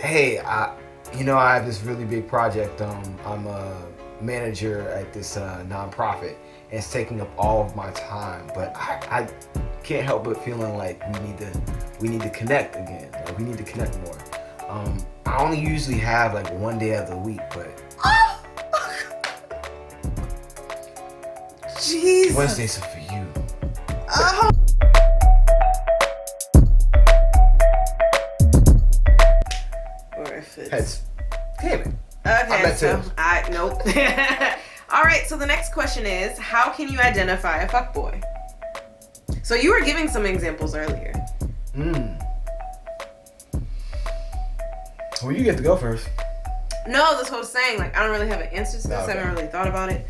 hey, I have this really big project. I'm a manager at this nonprofit, and it's taking up all of my time. But I can't help but feeling like we need to connect again. Like we need to connect more. I only usually have like one day of the week, but Jesus. Wednesdays are for you. Oh. Or if it's Heads. Damn it. okay, so nope. All right, so the next question is, how can you identify a fuckboy? So you were giving some examples earlier. Well, you get to go first. No, that's what I was saying. Like, I don't really have an answer to this. Okay. I haven't really thought about it.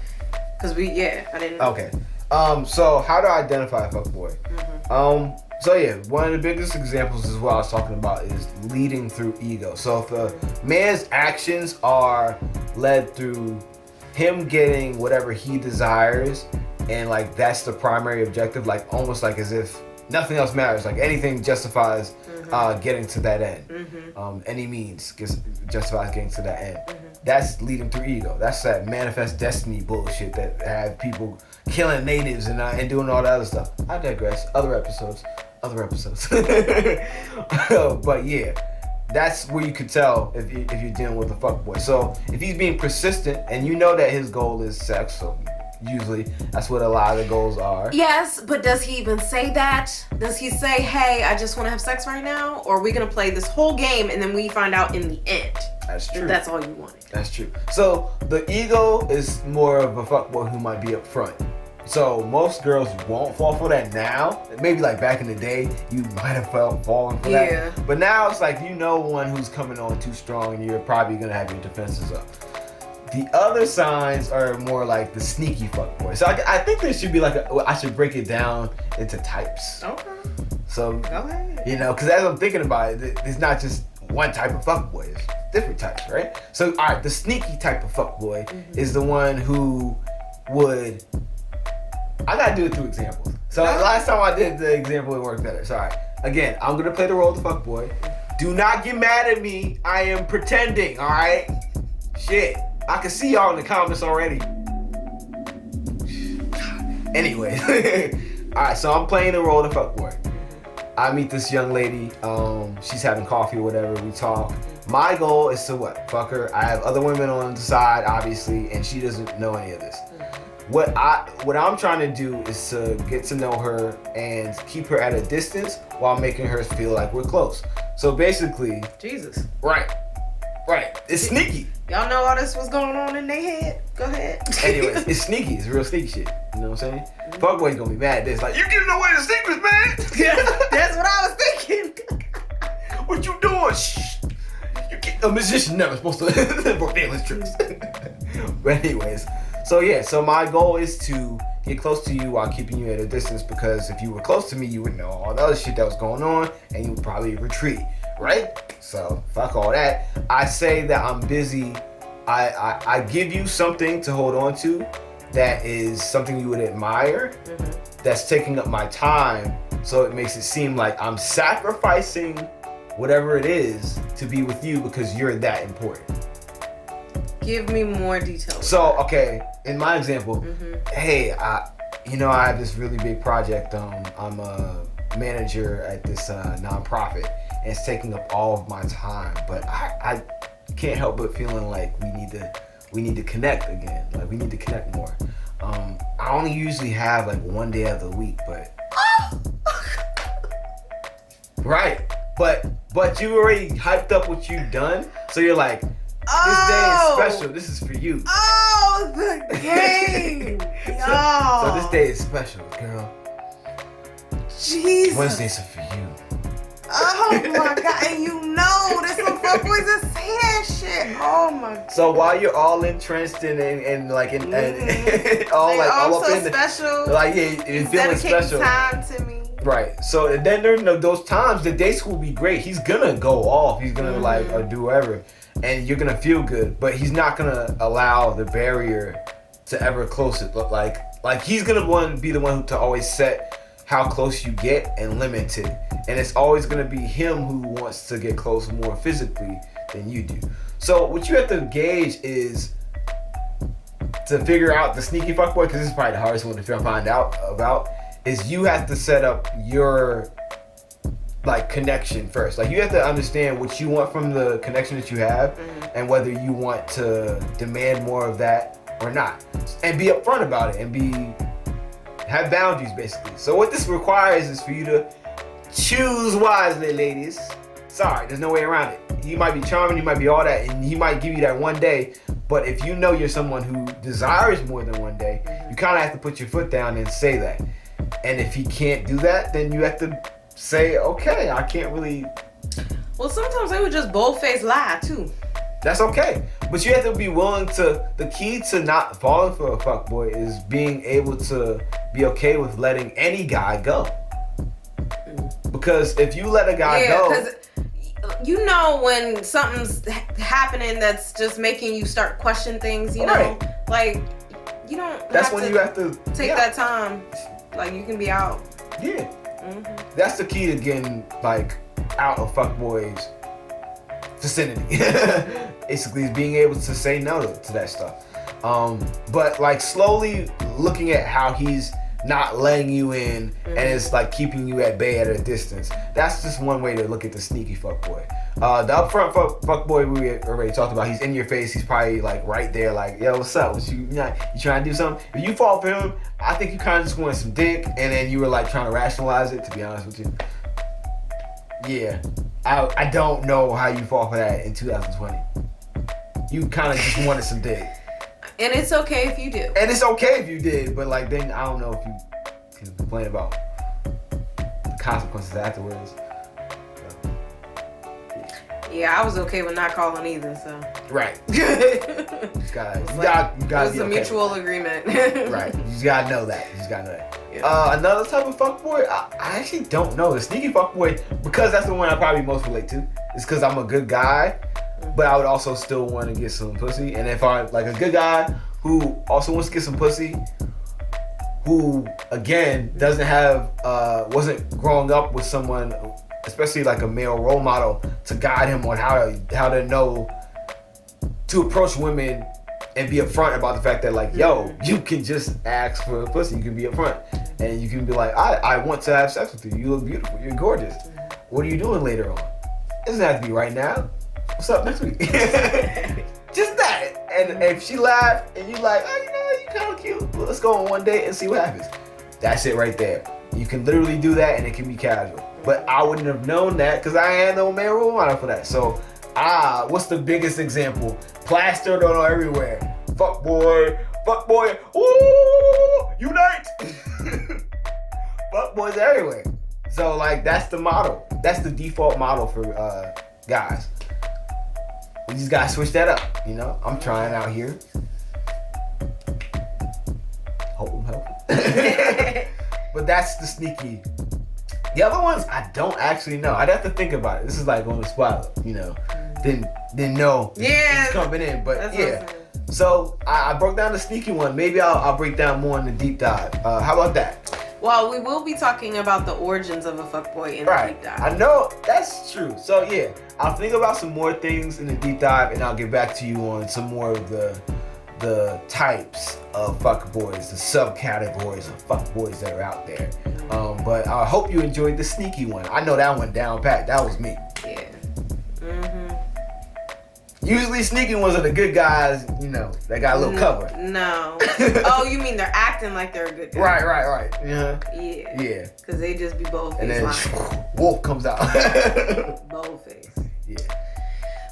Because I didn't. Okay. So how do I identify a fuckboy? So yeah, one of the biggest examples is what I was talking about is leading through ego. So if a man's actions are led through him getting whatever he desires, and like that's the primary objective, like almost like as if nothing else matters, like anything justifies getting to that end. Any means justifies getting to that end. That's leading through ego. That's that manifest destiny bullshit that have people killing natives and doing all that other stuff. I digress. Other episodes. But yeah, that's where you could tell if you're dealing with a fuckboy. So if he's being persistent and you know that his goal is sex, so usually that's what a lot of the goals are. Yes, but does he even say that? Does he say, hey, I just want to have sex right now? Or are we going to play this whole game and then we find out in the end That's true. that's all you wanted? That's true. So the ego is more of a fuckboy who might be up front. So most girls won't fall for that now. Maybe like back in the day, you might have fallen for that. But now it's like one who's coming on too strong and you're probably going to have your defenses up. The other signs are more like the sneaky fuckboy. So I think there should be I should break it down into types. Okay. So, Go ahead. because as I'm thinking about it, it's not just one type of fuckboy. It's different types, right? So, all right, the sneaky type of fuckboy is the one who would... I gotta do it through examples. So last time I did the example, it worked better. Sorry. Again, I'm gonna play the role of the fuckboy. Do not get mad at me. I am pretending, all right? Shit. I can see y'all in the comments already. Anyway. Alright, so I'm playing the role of the fuckboy. I meet this young lady. She's having coffee or whatever. We talk. My goal is to what? Fuck her. I have other women on the side, obviously, and she doesn't know any of this. What I'm trying to do is to get to know her and keep her at a distance while making her feel like we're close. So basically... Jesus. Right. It's sneaky. Y'all know all this was going on in their head? Go ahead. Anyways, it's sneaky. It's real sneaky shit. You know what I'm saying? Fuckboy's gonna be mad at this. Like, you giving away the secrets, man! That's what I was thinking. What you doing? Shh. A musician never supposed to reveal his tricks. But anyways, so my goal is to get close to you while keeping you at a distance, because if you were close to me, you would know all the other shit that was going on and you would probably retreat, right? So fuck all that. I say that I'm busy. I give you something to hold on to that is something you would admire, that's taking up my time, so it makes it seem like I'm sacrificing whatever it is to be with you because you're that important. Give me more details. So, okay, in my example, hey, I have this really big project. I'm a manager at this nonprofit, and it's taking up all of my time. But I can't help but feeling like we need to connect again. Like we need to connect more. I only usually have like one day of the week, but right. But you already hyped up what you've done, so you're like, this day is special. This is for you. Oh, the game. Yo. So this day is special, girl. Jesus. Wednesdays are for you. Oh my God. And you know, there's some fuckboys that say that shit. Oh my God. So while you're all entrenched and all up so in the special. like you're feeling special. Time to me. Right. So and then there's those times the dates will be great. He's gonna go off. He's gonna or do whatever. And you're gonna feel good, but he's not gonna allow the barrier to ever close it. Like he's gonna be the one to always set how close you get and limit it. And it's always gonna be him who wants to get close more physically than you do. So what you have to gauge is to figure out the sneaky fuckboy, because this is probably the hardest one to find out about, is you have to set up your like connection first. Like you have to understand what you want from the connection that you have, and whether you want to demand more of that or not, and be upfront about it, and have boundaries basically. So what this requires is for you to choose wisely, ladies. Sorry, there's no way around it. He might be charming, he might be all that, and he might give you that one day. But if you know you're someone who desires more than one day, you kind of have to put your foot down and say that. And if he can't do that, then you have to say, okay, I can't really. Well, sometimes they would just bold-faced lie too. That's okay. But you have to be willing to. The key to not falling for a fuckboy is being able to be okay with letting any guy go. Because if you let a guy go. Because you know when something's happening that's just making you start questioning things, you know? Right. Like, you don't That's have when to you have to take that time. Like, you can be out. Yeah. That's the key to getting, like, out of fuckboys' vicinity. Basically, is being able to say no to that stuff. But, like, slowly looking at how he's not letting you in, and it's like keeping you at bay at a distance. That's just one way to look at the sneaky fuckboy. The upfront fuckboy we already talked about. He's in your face. He's probably like right there, like, yo, what's up? You trying to do something? If you fall for him, I think you kind of just wanted some dick, and then you were like trying to rationalize it. To be honest with you, yeah, I don't know how you fall for that in 2020. You kind of just wanted some dick. And it's okay if you do. And it's okay if you did, but like then I don't know if you can complain about the consequences afterwards. Yeah, I was okay with not calling either, so. Right. You gotta it was be a okay. mutual agreement. Right. You just gotta know that. Yeah. Another type of fuckboy, I actually don't know. The sneaky fuckboy, because that's the one I probably most relate to, is because I'm a good guy. But I would also still want to get some pussy. And if I'm like a good guy who also wants to get some pussy, who again doesn't have, wasn't growing up with someone, especially like a male role model, to guide him on how to know to approach women and be upfront about the fact that like, yo, you can just ask for pussy. You can be upfront and you can be like, I want to have sex with you. You look beautiful. You're gorgeous. What are you doing later on? It doesn't have to be right now. What's up next week? Just that. And if she laughed and you like, oh, you know, you kind of cute. Let's go on one date and see what happens. That's it right there. You can literally do that and it can be casual. But I wouldn't have known that because I ain't no male role model for that. So, what's the biggest example? Plastered on everywhere. Fuck boy, ooh, unite. Fuck boys everywhere. So like that's the model. That's the default model for guys. We just gotta switch that up, you know? I'm trying out here. Hope I'm helping. But that's the sneaky. The other ones, I don't actually know. I'd have to think about it. This is like on the spot, you know? Didn't know it's coming in, but yeah. So I broke down the sneaky one. Maybe I'll break down more in the deep dive. How about that? Well, we will be talking about the origins of a fuckboy in the deep dive. I know, that's true. So yeah, I'll think about some more things in the deep dive and I'll get back to you on some more of the types of fuckboys, the subcategories of fuckboys that are out there. But I hope you enjoyed the sneaky one. I know that one down pat. That was me. Yeah. Usually sneaky ones are the good guys, you know, that got a little cover. No. Oh, you mean they're acting like they're a good guy. Right. Yeah. Yeah. Because they just be bold-faced. And then wolf comes out. Bold-faced. Yeah.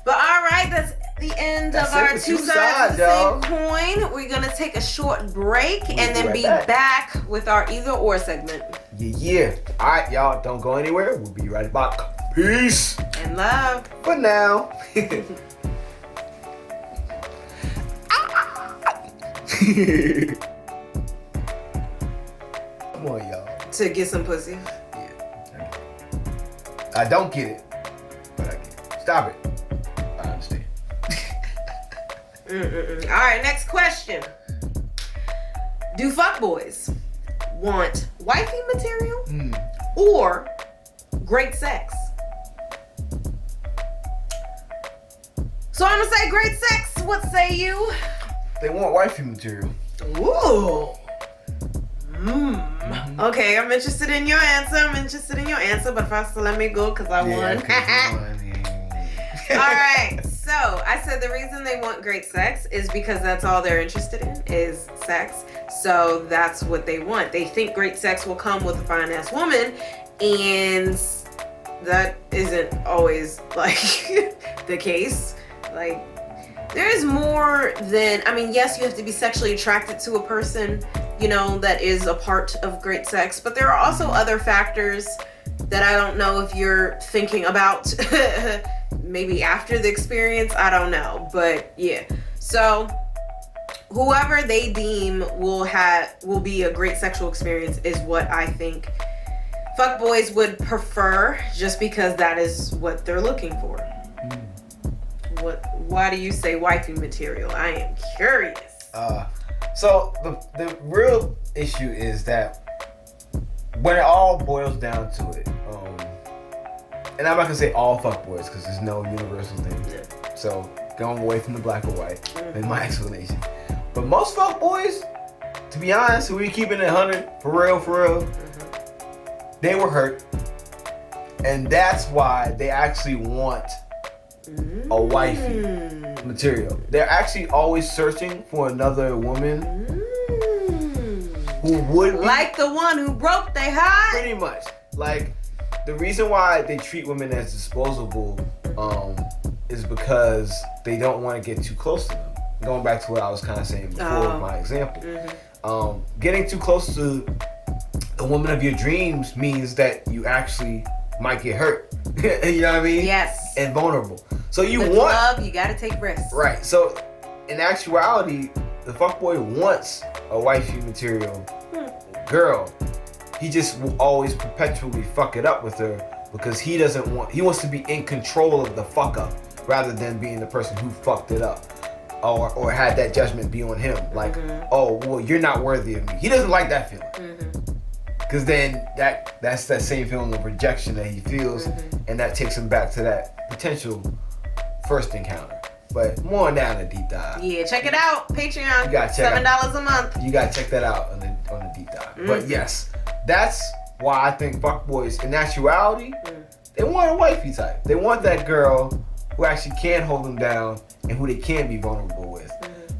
But all right, that's the end of our two sides of the same coin. We're going to take a short break and then be back with our either or segment. Yeah. All right, y'all, don't go anywhere. We'll be right back. Peace. And love. For now. Come on, y'all. To get some pussy. Yeah. I don't get it, but I get it. Stop it. I understand. All right, next question. Do fuckboys want wifey material or great sex? So I'm gonna say great sex. What say you? They want wifey material. Ooh. Okay, I'm interested in your answer. But first, let me go because I won. All right. So I said the reason they want great sex is because that's all they're interested in is sex. So that's what they want. They think great sex will come with a fine ass woman, and that isn't always like the case. Like, there is more than, I mean, yes, you have to be sexually attracted to a person, you know, that is a part of great sex, but there are also other factors that I don't know if you're thinking about maybe after the experience. I don't know, but yeah. So whoever they deem will be a great sexual experience is what I think fuckboys would prefer, just because that is what they're looking for. Why do you say wifey material? I am curious. So the real issue is that when it all boils down to it, and I'm not gonna say all fuckboys because there's no universal thing. Yeah. So going away from the black or white in my explanation. But most fuckboys, to be honest, who we keeping it 100 for real, they were hurt, and that's why they actually want a wifey material. They're actually always searching for another woman who would be, like the one who broke their heart. Pretty much. Like, the reason why they treat women as disposable is because they don't want to get too close to them. Going back to what I was kind of saying before with my example. Getting too close to the woman of your dreams means that you actually might get hurt. You know what I mean? Yes. And vulnerable. So you with want love, you gotta take risks. Right. So in actuality, the fuckboy wants a wifey material girl. He just will always perpetually fuck it up with her because he wants to be in control of the fuck up rather than being the person who fucked it up or had that judgment be on him. Like, oh, well, you're not worthy of me. He doesn't like that feeling. Because then that's that same feeling of rejection that he feels, and that takes him back to that potential first encounter. But more on that in a deep dive. Yeah, check it out. Patreon. You gotta check $7 a month. You gotta check that out on the deep dive. But yes, that's why I think fuckboys, in actuality, they want a wifey type. They want that girl who actually can hold them down and who they can be vulnerable with.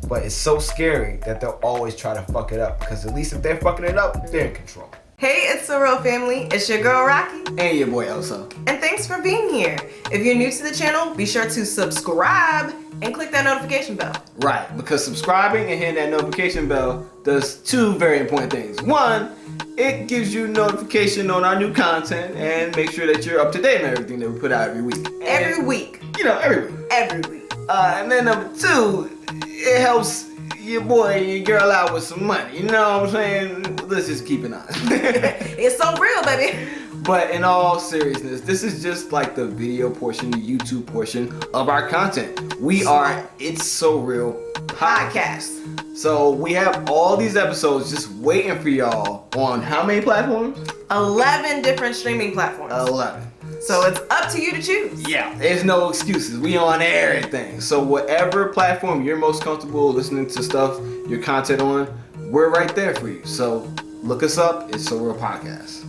But it's so scary that they'll always try to fuck it up, because at least if they're fucking it up, they're in control. Hey, it's the Real Family. It's your girl Rocky. And your boy Elsa. And thanks for being here. If you're new to the channel, be sure to subscribe and click that notification bell. Right, because subscribing and hitting that notification bell does two very important things. One, it gives you notification on our new content and make sure that you're up to date on everything that we put out every week. Every week. You know, every week. Every week. And then number two, it helps your boy and your girl out with some money. You know what I'm saying? Let's just keep it on. It's so real, baby. But in all seriousness, this is just like the video portion, the YouTube portion of our content. We are It's So Real podcast. So we have all these episodes just waiting for y'all on how many platforms? 11 different streaming platforms. 11. So it's up to you to choose. Yeah, there's no excuses. We on everything. So whatever platform you're most comfortable listening to stuff, your content on, we're right there for you. So look us up. It's So Real Podcast.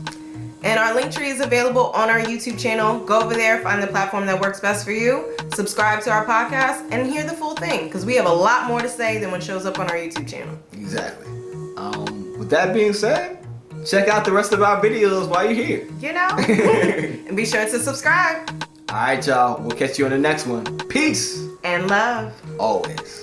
And our link tree is available on our YouTube channel. Go over there, find the platform that works best for you, subscribe to our podcast, and hear the full thing, because we have a lot more to say than what shows up on our YouTube channel. Exactly. With that being said, check out the rest of our videos while you're here. You know? And be sure to subscribe. All right, y'all. We'll catch you on the next one. Peace. And love. Always.